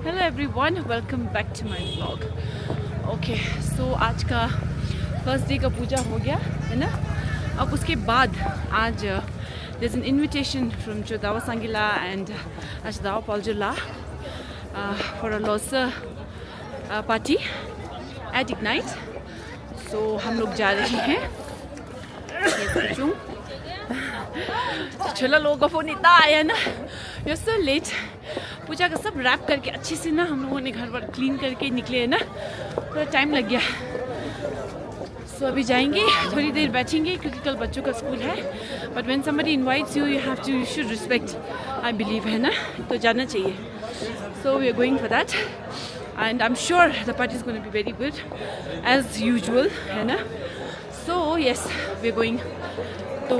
Hello everyone, welcome back to my vlog. Okay, so आज का first day का पूजा हो गया है ना। अब उसके बाद आज there is an invitation from चोदावा सांगिला एंड अचदावा पॉलजुला for a loser party at Ignite. So हम लोग जा रहे हैं। छोला लोगों का फ़ोन इतना आया ना, यू सो लेट। पूजा का सब रैप करके अच्छे से ना हम लोगों ने घर पर क्लीन करके निकले हैं ना, थोड़ा टाइम लग गया। सो अभी जाएंगे, थोड़ी देर बैठेंगे क्योंकि कल बच्चों का स्कूल है। But when somebody invites you, you should respect, I believe, है ना, तो जाना चाहिए। So we are going for that and I am sure the party is going to be very good as usual, है ना। So yes, we are going. तो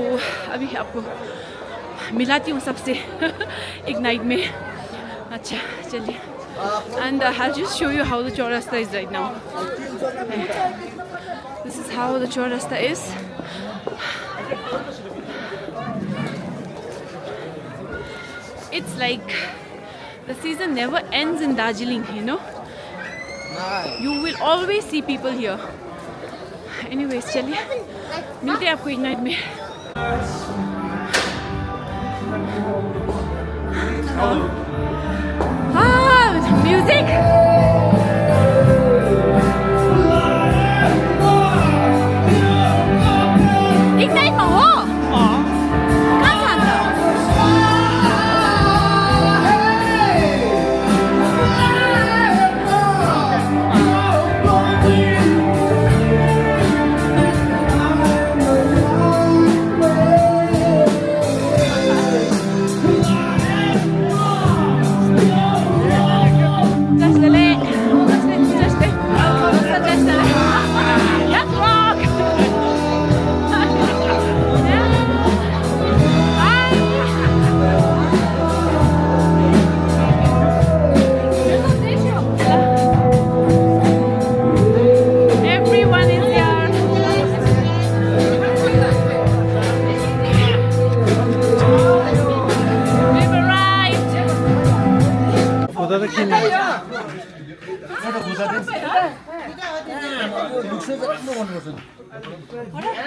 अभी आपको मिलाती हूँ सबसे इग्नाइट में। अच्छा चलिए, and I just show you how the Chaurasta is right now. This is how the Chaurasta is. It's like the season never ends in Darjeeling, you know. You will always see people here. Anyways, चलिए मिलते हैं आपको ignite में। Music ignite में हो कहाँ जाता?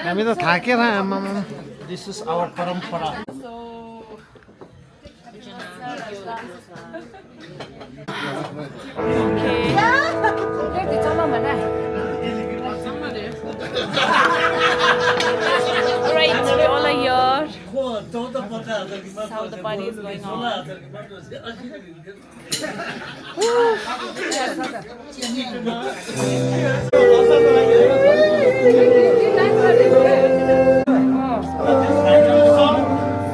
हामी त थाकेर आमामा। दिस इज आवर परम्परा। Right, we all are here. That's how the party is going on.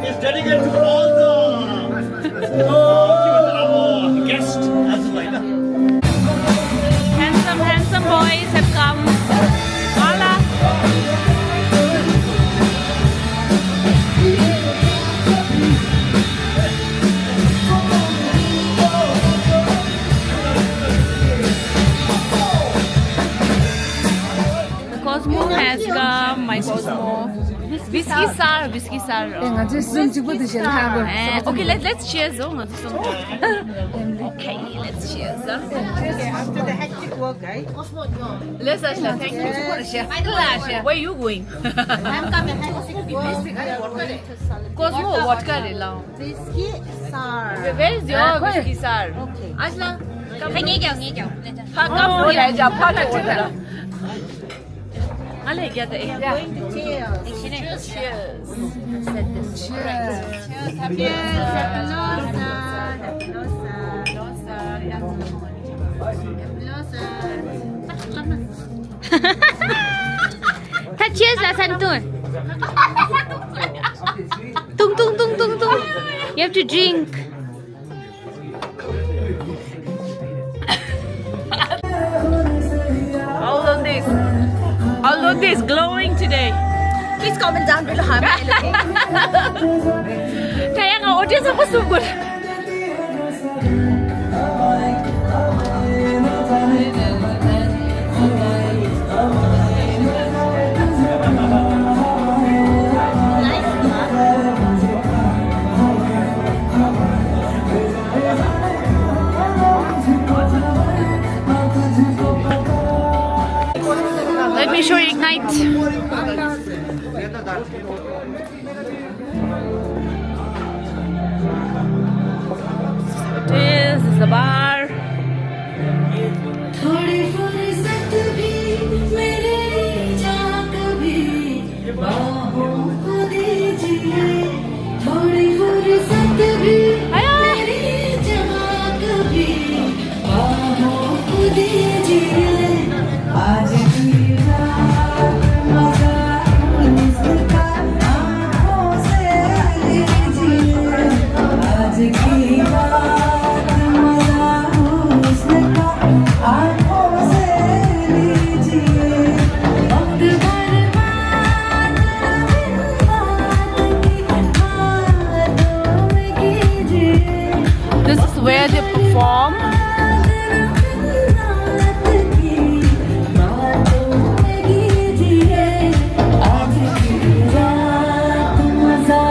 It's dedicated to all the guests as well. Handsome boys have come. Hola. Cosmo has come, my Cosmo. Whiskey sour. Okay, let's cheers. Okay, let's cheers. After the hectic work, right? Let's Ashla, thank you. Where are you going? I'm coming. Cosmo, vodka le lao. Whiskey sour. Where is your whiskey sour? Okay. Ashla, come. Nghe chào. Come here. I like it. I'm going to cheers. Cheers. Cheers. Happy Ta cheers lah santun. Tung. You have to drink. All of this glowing today. Please comment down below how am I looking. Kaya nga audience ako sugod. Nice. right. This is the bar. थोड़ी फुर्सत भी मेरे जहाँ कभी बाहों को दीजिए थोड़ी फुर्सत भी मेरी जहाँ कभी बाहों को दीजिए आज की रात मजा इसका आँखों से लीजिए आज की रात मजा उसका आँखों से लीजिए वक्त बर्बाद बिन बात की बातों में कीजिए This is where they perform. रात की बातों में कीजिए आज की रात मजा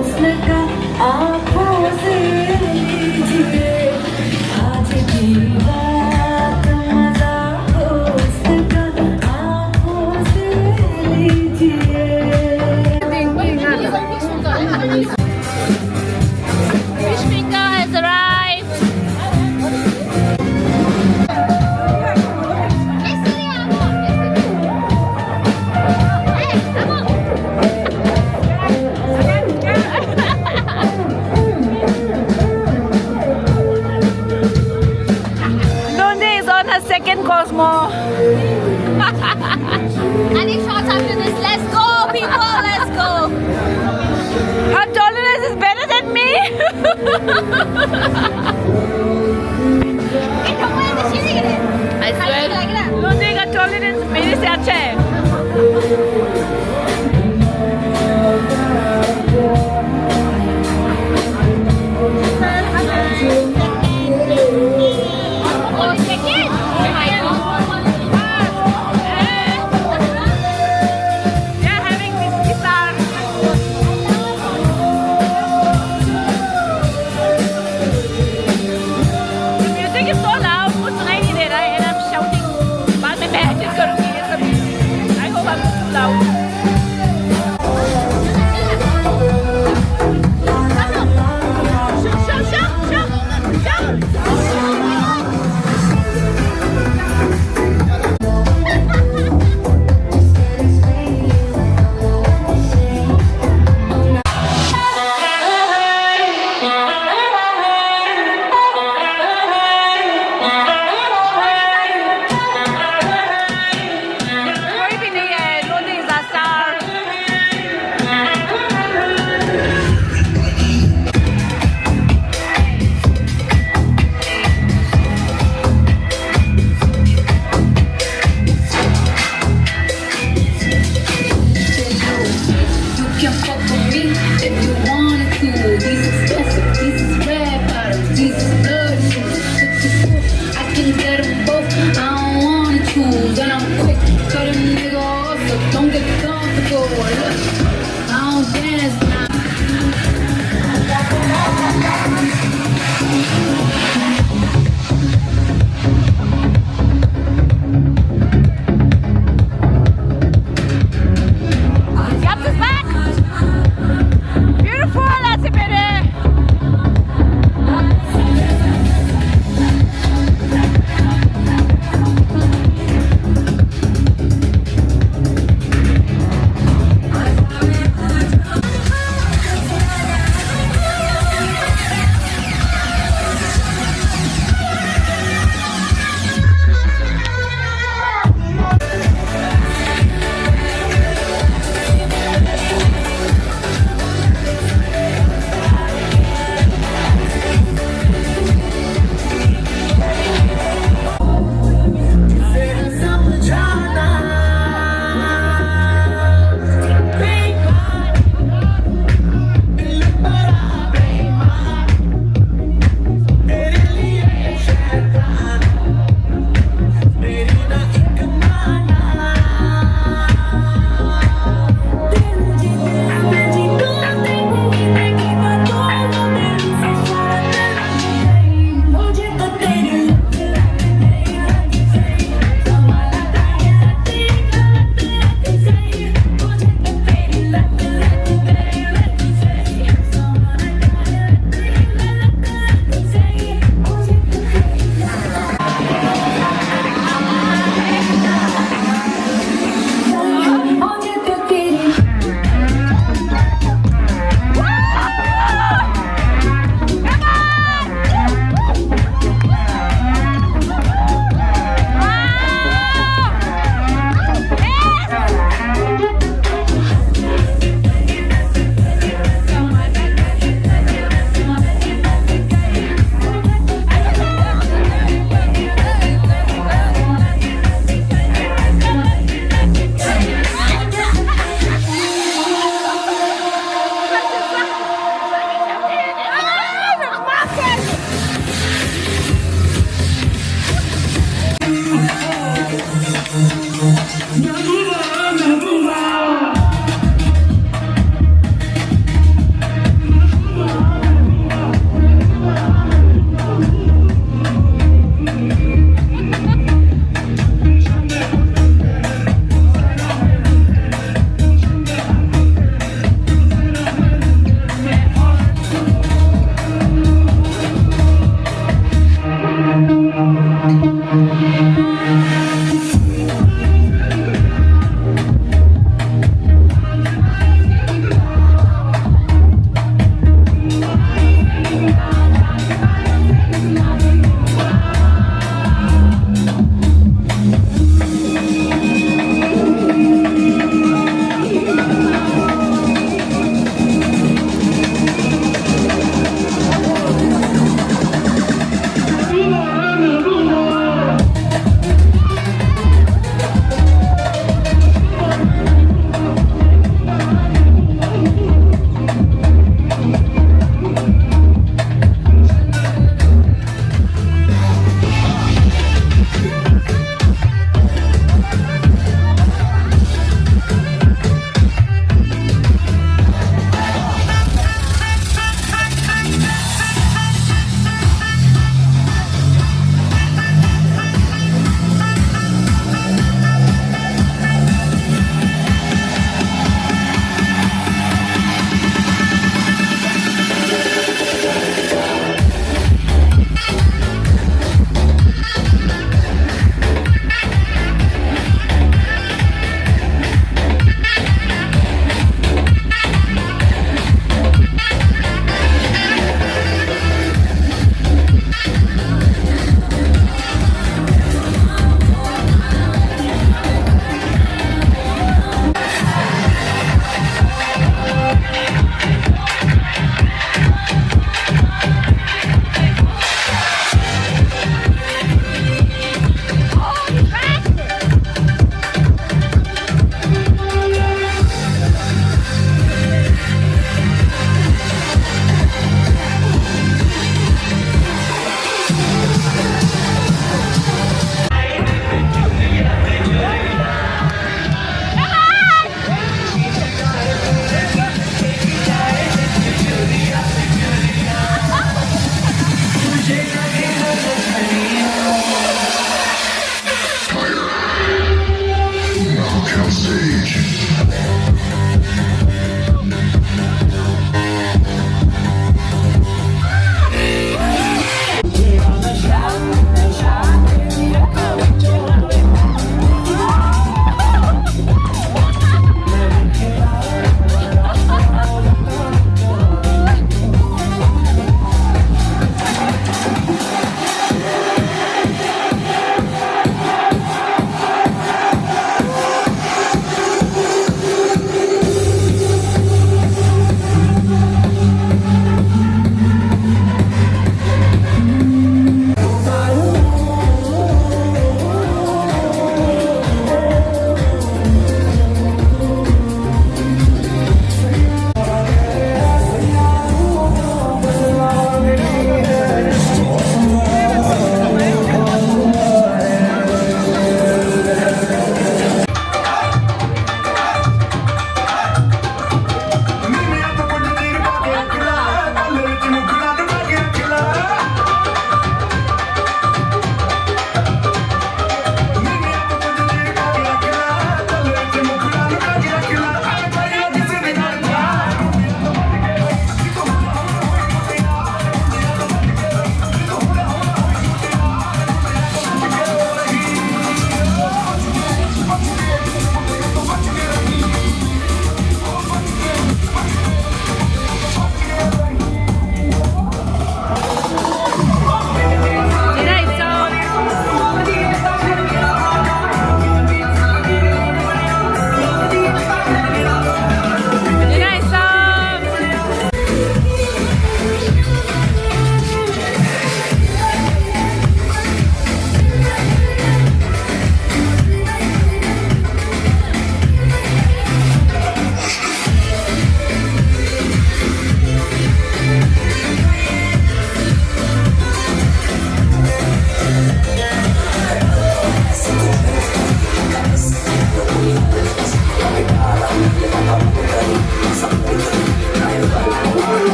उसका आँखों से लीजिए आज की रात मजा उसका आँखों से लीजिए Fish finger has arrived. Lunde is on her second Cosmo. I need shots after this. Let's go, people. Let's go. Her tolerance is better than me. I swear. Lunde का tolerance मेरे से अच्छा है. Oh, second. Oh my God. They're having this guitar.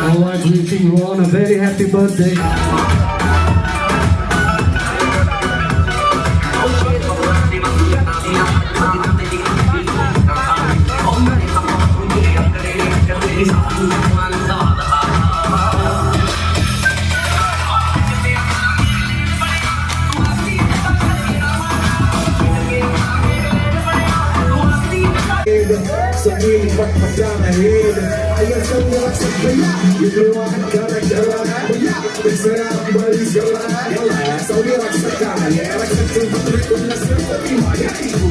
I'd like to wish you all a very happy birthday. Sendiri buat perdana hidup ayah semua sebelah di luar gara-gara terserah kembali segala Saudi raksakan ya raksakan berikutnya seperti mana itu